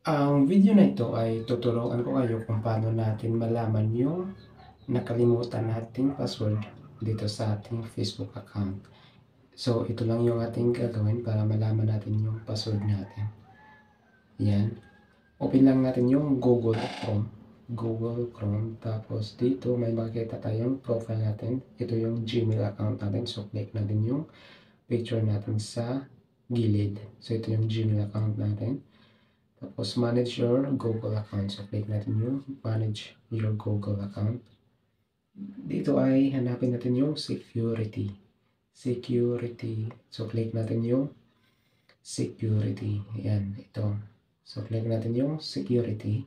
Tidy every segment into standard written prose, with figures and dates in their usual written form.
Ang video na ito ay tuturuan ko kayo kung paano natin malaman yung nakalimutan nating password dito sa ating Facebook account. So, ito lang yung ating gagawin para malaman natin yung password natin. Yan. Open lang natin yung Google Chrome. Google Chrome. Tapos dito may makikita tayong profile natin. Ito yung Gmail account natin. So, click natin yung picture natin sa gilid. So, ito yung Gmail account natin. Tapos, manage your Google account. So, click natin yung manage your Google account. Dito ay hanapin natin yung security. Security. So, click natin yung security. Ayan, ito. So, click natin yung security.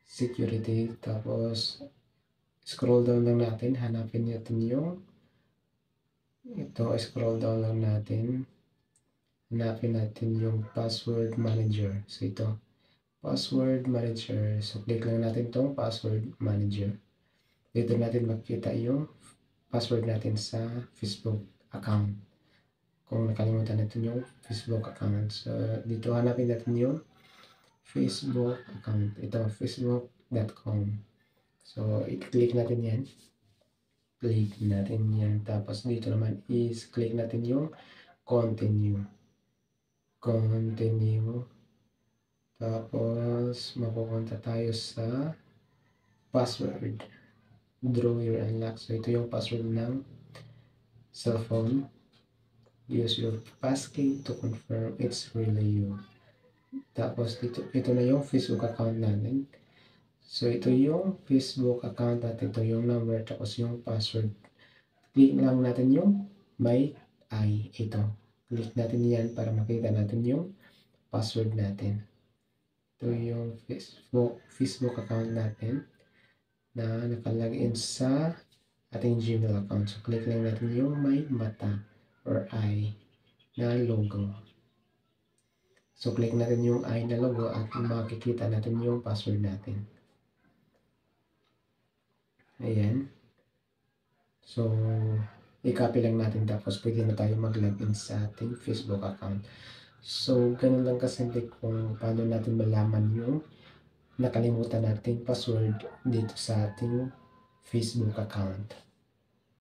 Security. Tapos, scroll down lang natin. Hanapin natin yung ito. Scroll down lang natin. Hanapin natin yung password manager. So, ito. Password manager. So, click lang natin itong password manager. Dito natin makikita yung password natin sa Facebook account. Kung nakalimutan natin yung Facebook account. So, dito hanapin natin yung Facebook account. Ito, facebook.com. So, i-click natin yan. Click natin yan. Tapos, dito naman is click natin yung continue. Continue. Tapos, mapupunta tayo sa password. Draw your unlock. So, ito yung password ng cellphone. Use your passkey to confirm it's really you. Tapos, ito na yung Facebook account natin. So, ito yung Facebook account at ito yung number. Tapos, yung password. Click lang natin yung may I. Ito. Click natin yan para makita natin yung password natin. Ito yung Facebook account natin na nakalagin sa ating Gmail account. So, click lang natin yung may mata or eye na logo. So, click natin yung eye na logo at makikita natin yung password natin. Ayan. So, i-copy lang natin tapos pwede na tayo mag-login sa ating Facebook account. So, ganun lang kasimple kung paano natin malaman yung nakalimutan nating password dito sa ating Facebook account.